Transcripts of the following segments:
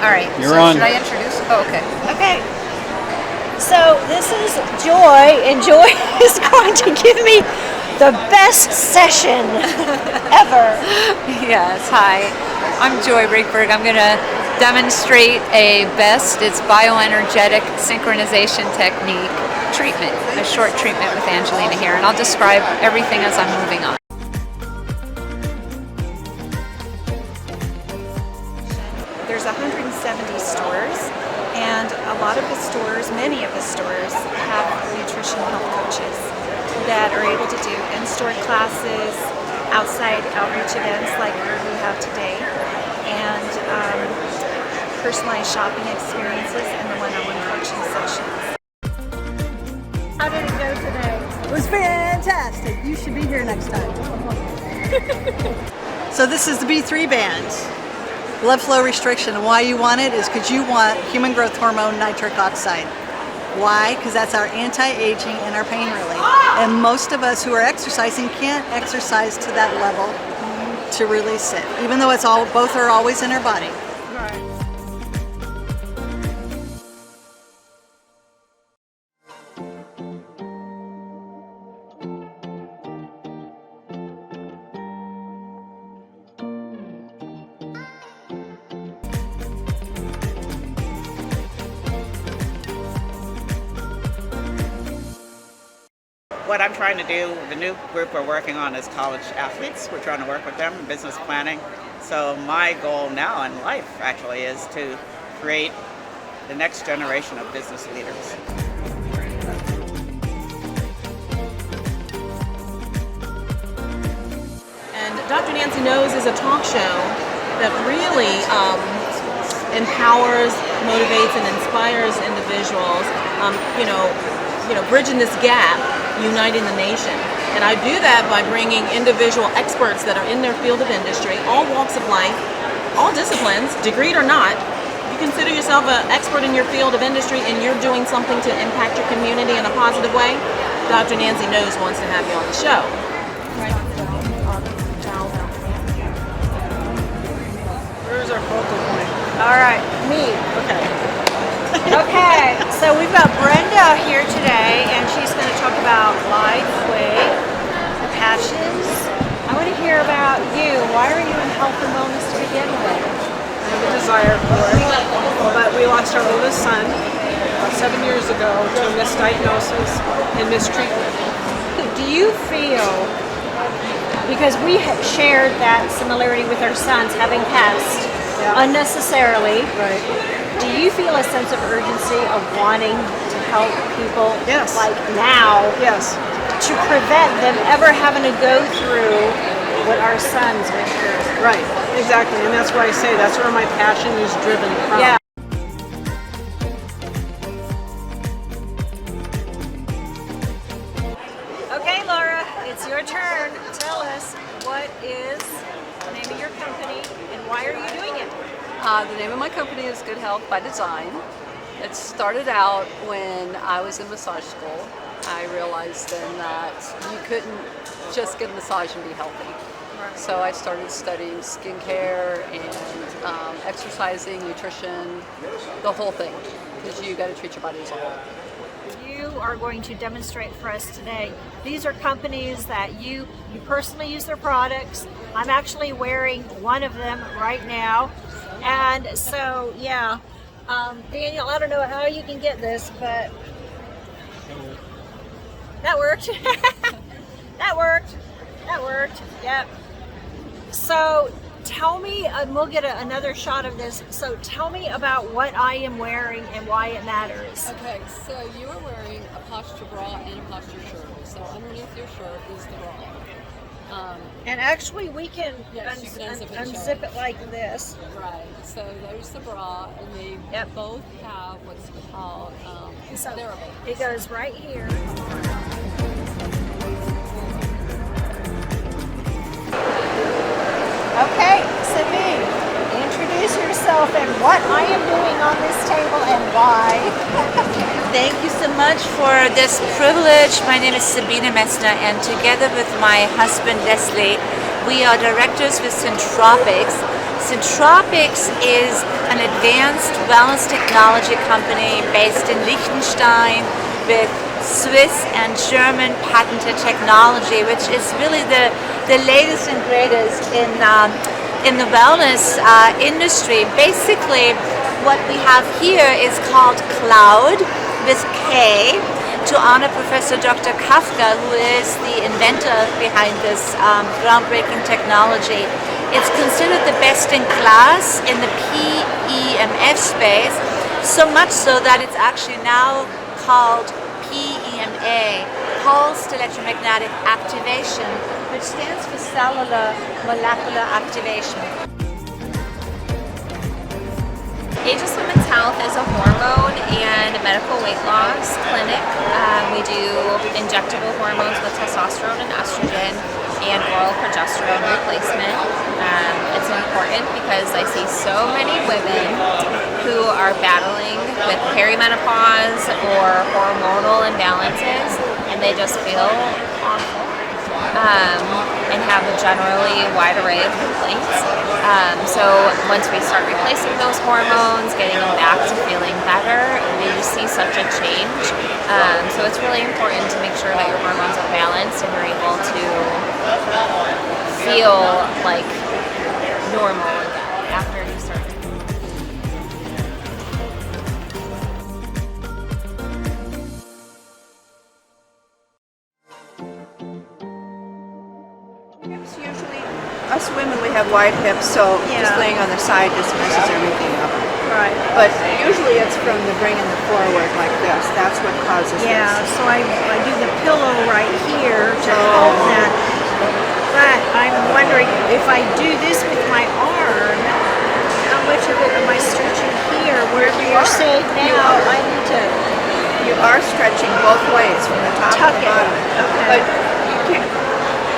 All right. You're on. Should I introduce? Oh, okay. Okay. So this is Joy, and Joy is going to give me the best session ever. Yes. Hi. I'm Joy Brinkberg. I'm going to demonstrate a BEST. It's bioenergetic synchronization technique treatment, a short treatment with Angelina here, and I'll describe everything as I'm moving on. There's 170 stores, and a lot of the stores, many of the stores, have nutrition health coaches that are able to do in-store classes, outside outreach events like we have today, and personalized shopping experiences and the one-on-one coaching sessions. How did it go today? It was fantastic. You should be here next time. So this is the B3 band. Blood flow restriction, and why you want it is because you want human growth hormone nitric oxide. Why? Because that's our anti-aging and our pain relief. And most of us who are exercising can't exercise to that level to release it, even though it's all, both are always in our body. What I'm trying to do, the new group we're working on is college athletes. We're trying to work with them in business planning. So my goal now in life actually is to create the next generation of business leaders. And Dr. Nancy Knows is a talk show that really empowers, motivates, and inspires individuals, bridging this gap, uniting the nation. And I do that by bringing individual experts that are in their field of industry, all walks of life, all disciplines, degreed or not. If you consider yourself an expert in your field of industry and you're doing something to impact your community in a positive way, Dr. Nancy Knows wants to have you on the show. Where's our focal point? All right, me. Okay. Okay, so we've got Brenda here today, and she's going to talk about life, way, passions. I want to hear about you. Why are you in health and wellness to begin with? I have a desire for it, but we lost our oldest son about 7 years ago to a misdiagnosis and mistreatment. Do you feel, because we shared that similarity with our sons having passed unnecessarily, Right. do you feel a sense of urgency of wanting to help people Yes. like now Yes. to prevent them ever having to go through what our sons went through? Right. Exactly. And that's why I say that's where my passion is driven from. Yeah. Okay, Laura, it's your turn. Tell us, what is the name of your company and why are you doing it? The name of my company is Good Health by Design. It started out when I was in massage school. I realized then that you couldn't just get a massage and be healthy. So I started studying skincare and exercising, nutrition, the whole thing, because you got to treat your body as a whole. You are going to demonstrate for us today. These are companies that you personally use their products. I'm actually wearing one of them right now. And so, yeah, Daniel, I don't know how you can get this, but that worked. That worked. That worked. Yep. So tell me, we'll get another shot of this. So tell me about what I am wearing and why it matters. Okay, so you are wearing a posture bra and a posture shirt. So underneath your shirt is the bra. And actually, we can Yes, you can unzip it and show unzip it like this. Right, so there's the bra, and they both have what's called So therapy. it goes right here. Okay, Sabine, introduce yourself and what I am doing on this table and why. Thank you so much for this privilege. My name is Sabine Metzner, and together with my husband Leslie, we are directors with Centropics. Centropics is an advanced wellness technology company based in Liechtenstein with Swiss and German patented technology, which is really the latest and greatest in the wellness industry. Basically, what we have here is called Cloud with K, to honor Professor Dr. Kafka, who is the inventor behind this groundbreaking technology. It's considered the best in class in the PEMF space, so much so that it's actually now called PEMA, Pulsed Electromagnetic Activation, which stands for Cellular Molecular Activation. Aegis Women's Health is a hormone and medical weight loss clinic. We do injectable hormones with testosterone and estrogen and oral progesterone replacement. It's important because I see so many women who are battling with perimenopause or hormonal imbalances, and they just feel awful. And have a generally wide array of complaints. So once we start replacing those hormones, getting them back to feeling better, we just see such a change. So it's really important to make sure that your hormones are balanced and you're able to feel like normal again after you start. Usually, us women, we have wide hips, so just laying on the side just messes everything up. Right. But usually it's from the bringing the forward like this. That's what causes Yeah, this. so I do the pillow right here to help that. But I'm wondering if I do this with my arm, how much of it am I stretching here? Wherever you're saying now, I need to You are stretching both ways from the top tuck to the it. bottom. Okay. But you can't.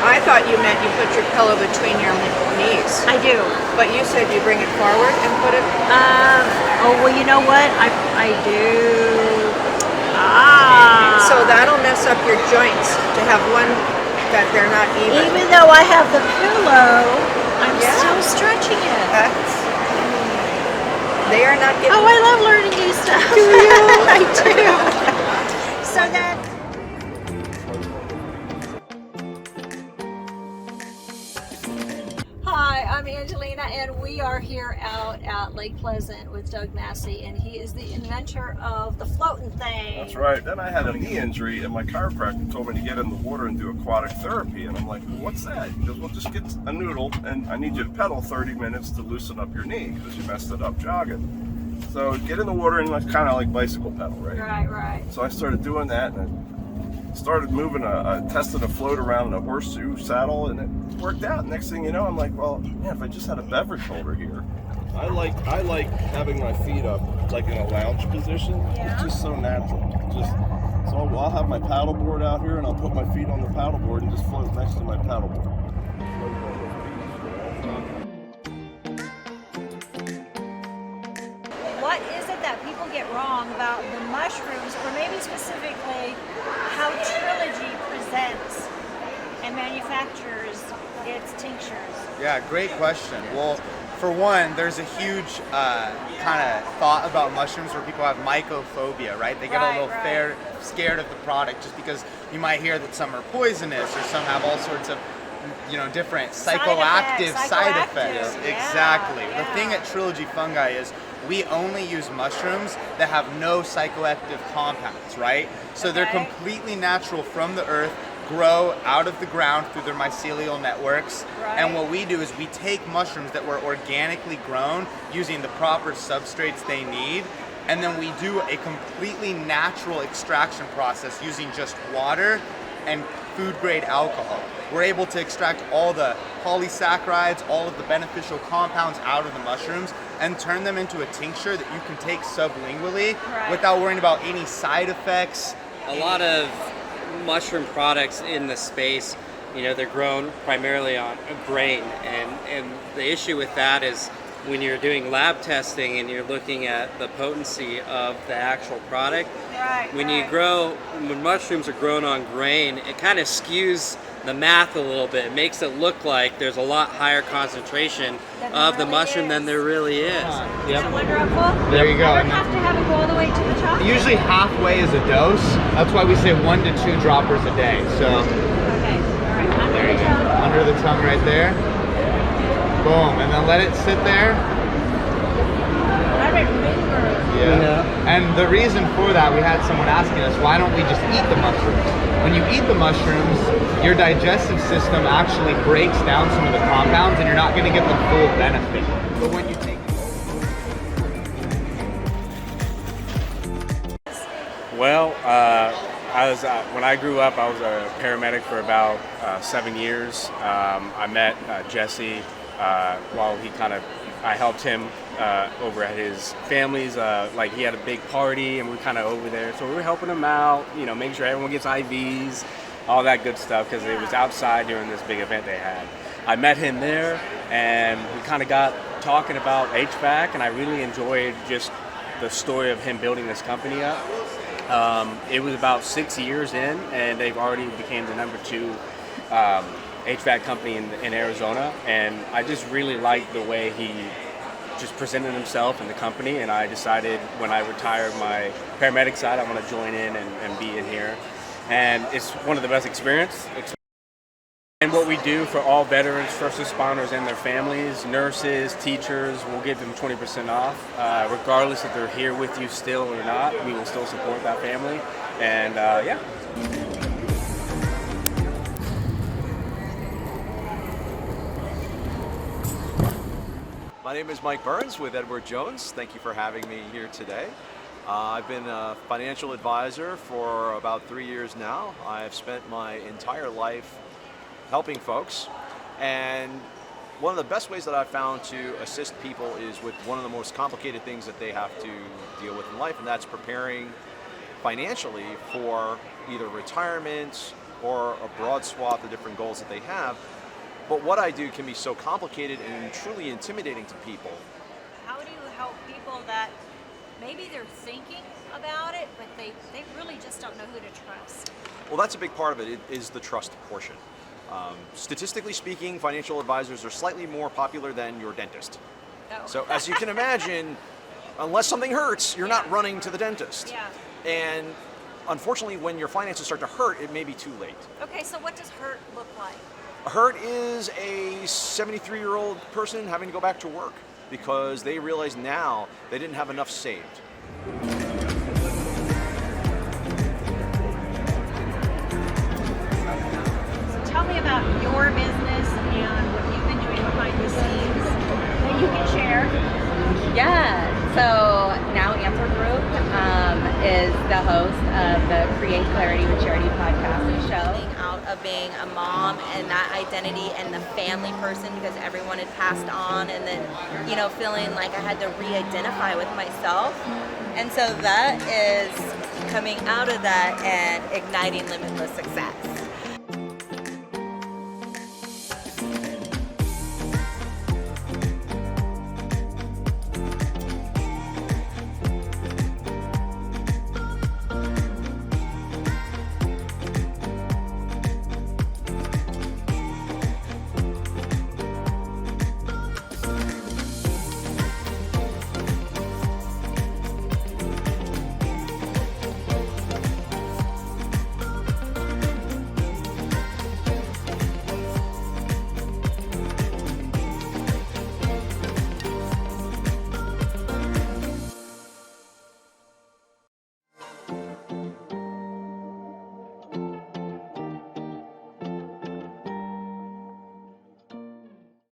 I thought you meant you put your pillow between your knees. I do. But you said you bring it forward and put it. Oh, well, you know what? I do. So that'll mess up your joints to have one that they're not even. Even though I have the pillow, I'm Yeah. still stretching it. They are not getting. Oh, I love learning new stuff. Do you? I do. So then. Hi, I'm Angelina, and we are here out at Lake Pleasant with Doug Massey, and he is the inventor of the floating thing. That's right. Then I had a knee injury, and my chiropractor told me to get in the water and do aquatic therapy. And I'm like, well, what's that? He goes, well, just get a noodle, and I need you to pedal 30 minutes to loosen up your knee because you messed it up jogging. So get in the water, and it's kind of like bicycle pedal, right? Right. So I started doing that, and I started moving, testing a float around in a horseshoe saddle, and it worked out. Next thing you know, I'm like, well, man, if I just had a beverage holder here. I like having my feet up like in a lounge position. Yeah. It's just so natural. So I'll have my paddleboard out here, and I'll put my feet on the paddleboard and just float next to my paddleboard. What is it that people get wrong about the mushrooms, or maybe specifically how Trilogy presents and manufactures its tinctures? Yeah, great question. Well, for one, there's a huge kind of thought about mushrooms where people have mycophobia, right? They get a little scared of the product just because you might hear that some are poisonous or some have all sorts of different psychoactive side effects. Yeah, Exactly. yeah. The thing at Trilogy Fungi is we only use mushrooms that have no psychoactive compounds, right? So they're completely natural from the earth, grow out of the ground through their mycelial networks. Right. And what we do is we take mushrooms that were organically grown using the proper substrates they need, and then we do a completely natural extraction process using just water and food grade alcohol. We're able to extract all the polysaccharides, all of the beneficial compounds out of the mushrooms and turn them into a tincture that you can take sublingually without worrying about any side effects. A lot of mushroom products in the space, they're grown primarily on a grain, and the issue with that is when you're doing lab testing and you're looking at the potency of the actual product, when mushrooms are grown on grain, it kind of skews the math a little bit. It makes it look like there's a lot higher concentration of the mushroom than there really is. Yep. So wonderful. There you go. I don't have to have it go all the way to the top. Usually halfway is a dose. That's why we say 1 to 2 droppers a day. So Okay. All right. there you go. Under the tongue right there. Boom. And then let it sit there. Yeah. And the reason for that, we had someone asking us, why don't we just eat the mushrooms? When you eat the mushrooms, your digestive system actually breaks down some of the compounds and you're not going to get the full benefit. But when you take Well, when I grew up, I was a paramedic for about 7 years. I met Jesse while I helped him over at his family's, like he had a big party and we were kind of over there. So we were helping him out, making sure everyone gets IVs, all that good stuff, because it was outside during this big event they had. I met him there and we kind of got talking about HVAC, and I really enjoyed just the story of him building this company up. It was about 6 years in, and they've already became the #2 HVAC company in Arizona, and I just really liked the way he just presented himself and the company, and I decided when I retired my paramedic side, I want to join in and be in here. And it's one of the best experiences. And what we do for all veterans, first responders and their families, nurses, teachers, we'll give them 20% off. Regardless if they're here with you still or not, we will still support that family. And yeah. My name is Mike Burns with Edward Jones. Thank you for having me here today. I've been a financial advisor for about 3 years now. I've spent my entire life helping folks, and one of the best ways that I've found to assist people is with one of the most complicated things that they have to deal with in life, and that's preparing financially for either retirement or a broad swath of different goals that they have. But what I do can be so complicated and truly intimidating to people. How do you help people that maybe they're thinking about it, but they really just don't know who to trust? Well, that's a big part of it, is the trust portion. Statistically speaking, financial advisors are slightly more popular than your dentist. Oh. So as you can imagine, unless something hurts, you're not running to the dentist. Yeah. And unfortunately, when your finances start to hurt, it may be too late. Okay, so what does hurt look like? Hurt is a 73-year-old person having to go back to work because they realize now they didn't have enough saved. Tell me about your business and what you've been doing behind the scenes that you can share. Yeah, so now Answer Group is the host of the Create Clarity with Charity podcast show. Coming out of being a mom and that identity and the family person because everyone had passed on, and then, feeling like I had to re-identify with myself. And so that is coming out of that and igniting limitless success.